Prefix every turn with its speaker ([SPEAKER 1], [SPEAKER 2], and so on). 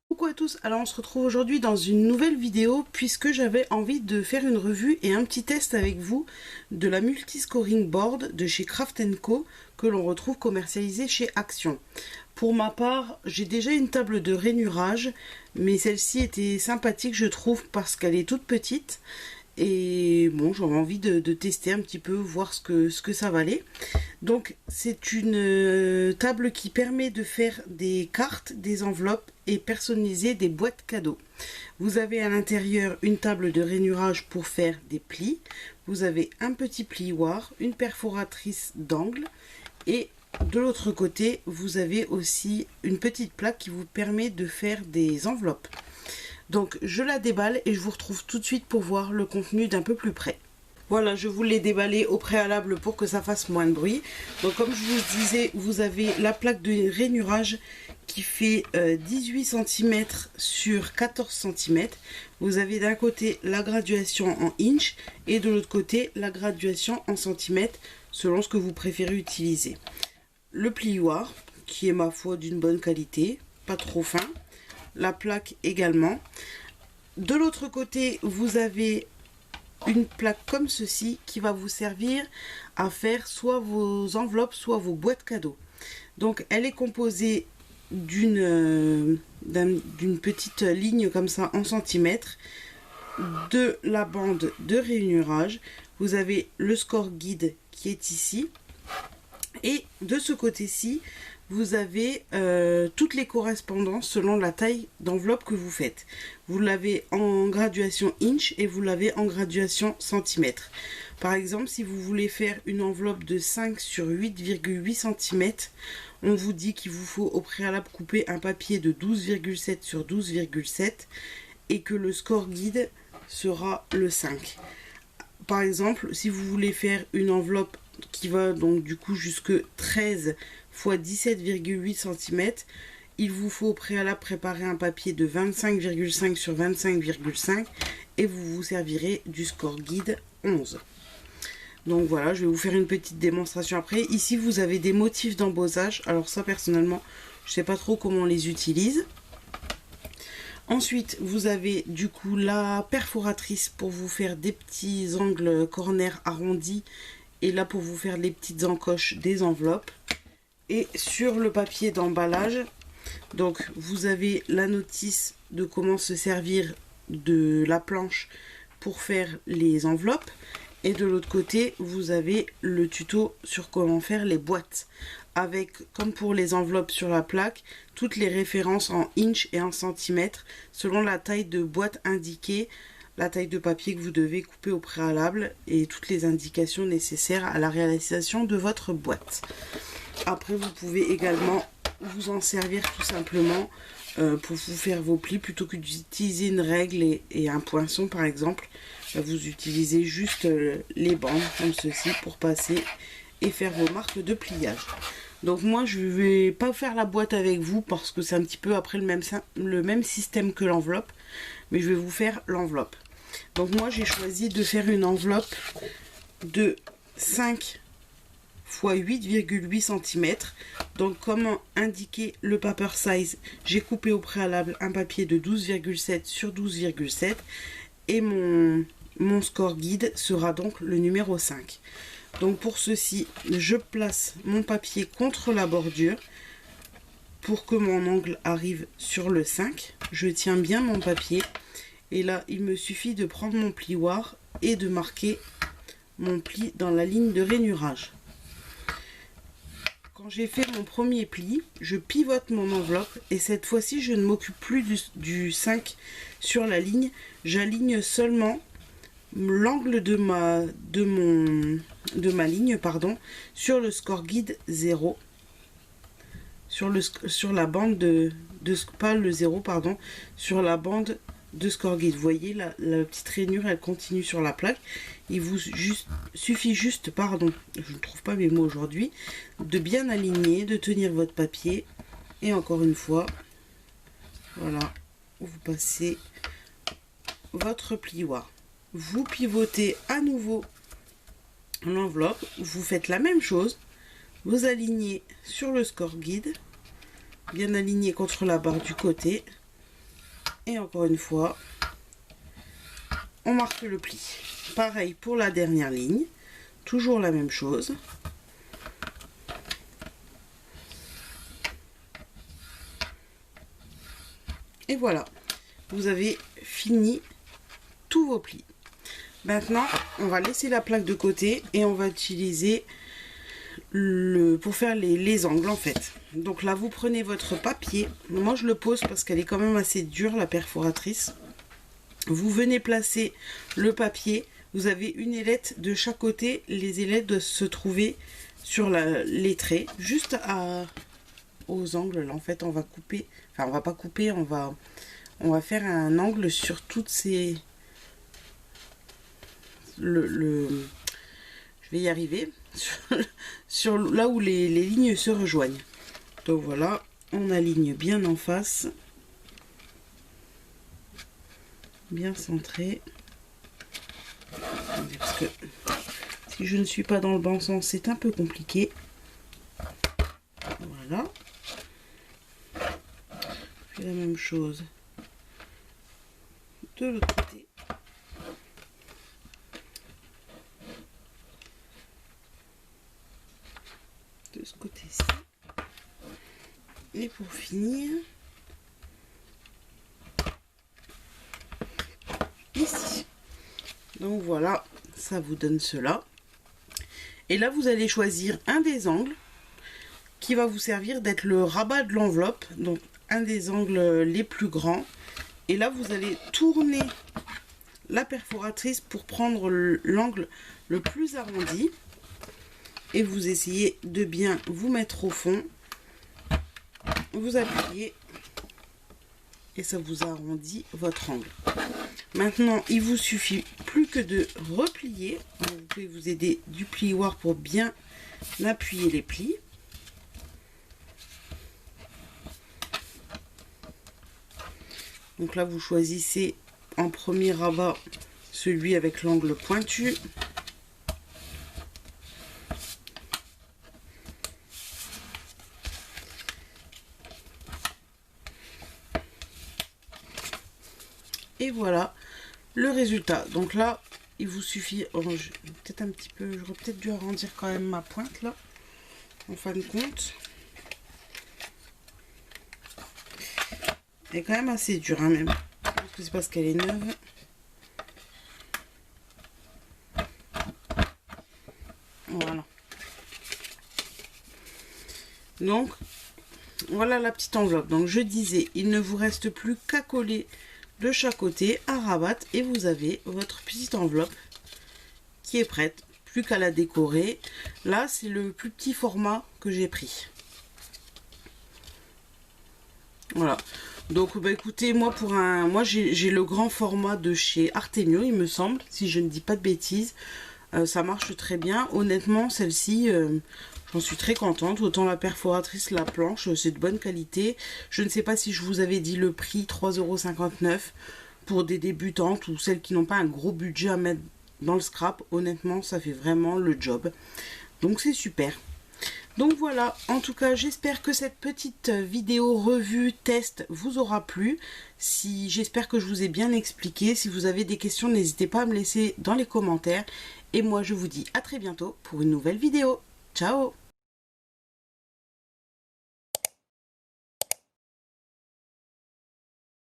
[SPEAKER 1] Coucou à tous, alors on se retrouve aujourd'hui dans une nouvelle vidéo puisque j'avais envie de faire une revue et un petit test avec vous de la multi-scoring board de chez Craft & Co que l'on retrouve commercialisée chez Action. Pour ma part, j'ai déjà une table de rainurage, mais celle-ci était sympathique je trouve parce qu'elle est toute petite. Et bon, j'avais envie de tester un petit peu, voir ce que ça valait. Donc c'est une table qui permet de faire des cartes, des enveloppes et personnaliser des boîtes cadeaux. Vous avez à l'intérieur une table de rainurage pour faire des plis. Vous avez un petit plioir, une perforatrice d'angle et de l'autre côté, vous avez aussi une petite plaque qui vous permet de faire des enveloppes. Donc je la déballe et je vous retrouve tout de suite pour voir le contenu d'un peu plus près. Voilà, je vous l'ai déballé au préalable pour que ça fasse moins de bruit. Donc comme je vous disais, vous avez la plaque de rainurage qui fait 18 cm sur 14 cm. Vous avez d'un côté la graduation en inch et de l'autre côté la graduation en centimètres selon ce que vous préférez utiliser. Le plioir qui est ma foi d'une bonne qualité, pas trop fin. La plaque également. De l'autre côté, vous avez une plaque comme ceci qui va vous servir à faire soit vos enveloppes, soit vos boîtes cadeaux. Donc elle est composée d'une petite ligne comme ça en centimètres, de la bande de rainurage. Vous avez le score guide qui est ici. Et de ce côté-ci, vous avez toutes les correspondances selon la taille d'enveloppe que vous faites. Vous l'avez en graduation inch et vous l'avez en graduation centimètres. Par exemple, si vous voulez faire une enveloppe de 5 sur 8,8 cm, on vous dit qu'il vous faut au préalable couper un papier de 12,7 sur 12,7 et que le score guide sera le 5. Par exemple, si vous voulez faire une enveloppe qui va donc du coup jusque 13 x 17,8 cm, il vous faut au préalable préparer un papier de 25,5 sur 25,5 et vous vous servirez du score guide 11. Donc voilà, je vais vous faire une petite démonstration après. Ici vous avez des motifs d'embossage, alors ça personnellement je sais pas trop comment on les utilise. Ensuite vous avez du coup la perforatrice pour vous faire des petits angles corner arrondis et là pour vous faire les petites encoches des enveloppes. Et sur le papier d'emballage, donc vous avez la notice de comment se servir de la planche pour faire les enveloppes. Et de l'autre côté, vous avez le tuto sur comment faire les boîtes. Avec, comme pour les enveloppes sur la plaque, toutes les références en inch et en centimètres selon la taille de boîte indiquée, la taille de papier que vous devez couper au préalable et toutes les indications nécessaires à la réalisation de votre boîte. Après, vous pouvez également vous en servir tout simplement pour vous faire vos plis. Plutôt que d'utiliser une règle et un poinçon par exemple, vous utilisez juste les bandes comme ceci pour passer et faire vos marques de pliage. Donc moi je ne vais pas faire la boîte avec vous parce que c'est un petit peu après le même système que l'enveloppe, mais je vais vous faire l'enveloppe. Donc moi j'ai choisi de faire une enveloppe de 5 x 8,8 cm. Donc comme indiqué le paper size, j'ai coupé au préalable un papier de 12,7 sur 12,7 et mon score guide sera donc le numéro 5. Donc pour ceci, je place mon papier contre la bordure pour que mon angle arrive sur le 5. Je tiens bien mon papier et là il me suffit de prendre mon plioir et de marquer mon pli dans la ligne de rainurage. Quand j'ai fait mon premier pli, je pivote mon enveloppe et cette fois-ci je ne m'occupe plus du 5 sur la ligne, j'aligne seulement l'angle de ma ligne sur le score guide 0, sur la bande pas le 0 pardon, sur la bande de score guide. Vous voyez la petite rainure elle continue sur la plaque. Il vous suffit juste, pardon, je ne trouve pas mes mots aujourd'hui, de bien aligner, de tenir votre papier et encore une fois, voilà, vous passez votre plioir. Vous pivotez à nouveau l'enveloppe, vous faites la même chose, vous alignez sur le score guide, bien aligné contre la barre du côté, et encore une fois, on marque le pli. Pareil pour la dernière ligne, toujours la même chose. Et voilà, vous avez fini tous vos plis. Maintenant, on va laisser la plaque de côté et on va utiliser pour faire les angles en fait. Donc là, vous prenez votre papier. Moi, je le pose parce qu'elle est quand même assez dure, la perforatrice. Vous venez placer le papier. Vous avez une ailette de chaque côté. Les ailettes doivent se trouver sur les traits, juste aux angles. Là, en fait, on va couper. Enfin, on va pas couper. On va faire un angle sur toutes ces... je vais y arriver. Sur là où les lignes se rejoignent. Donc voilà, on aligne bien en face. Bien centré. Parce que si je ne suis pas dans le bon sens, c'est un peu compliqué. Voilà. Je fais la même chose de l'autre côté. De ce côté-ci. Et pour finir, ici. Donc voilà, ça vous donne cela. Et là, vous allez choisir un des angles qui va vous servir d'être le rabat de l'enveloppe. Donc un des angles les plus grands. Et là, vous allez tourner la perforatrice pour prendre l'angle le plus arrondi. Et vous essayez de bien vous mettre au fond. Vous appuyez et ça vous arrondit votre angle. Maintenant, il vous suffit plus que de replier. Vous pouvez vous aider du plioir pour bien appuyer les plis. Donc là, vous choisissez en premier rabat celui avec l'angle pointu. Et voilà le résultat. Donc là, il vous suffit... Oh, peut-être un petit peu... J'aurais peut-être dû arrondir quand même ma pointe là. En fin de compte. Elle est quand même assez dure, hein, même. Je pense que c'est parce qu'elle est neuve. Voilà. Donc, voilà la petite enveloppe. Donc, je disais, il ne vous reste plus qu'à coller de chaque côté, à rabattre, et vous avez votre petite enveloppe qui est prête. Plus qu'à la décorer. Là, c'est le plus petit format que j'ai pris. Voilà. Donc, bah, écoutez, moi, j'ai le grand format de chez Artemio, il me semble, si je ne dis pas de bêtises. Ça marche très bien. Honnêtement, celle-ci, j'en suis très contente. Autant la perforatrice, la planche, c'est de bonne qualité. Je ne sais pas si je vous avais dit le prix, 3,59 € pour des débutantes ou celles qui n'ont pas un gros budget à mettre dans le scrap. Honnêtement, ça fait vraiment le job. Donc, c'est super. Donc voilà, en tout cas, j'espère que cette petite vidéo revue test vous aura plu. J'espère que je vous ai bien expliqué. Si vous avez des questions, n'hésitez pas à me laisser dans les commentaires. Et moi, je vous dis à très bientôt pour une nouvelle vidéo. Ciao!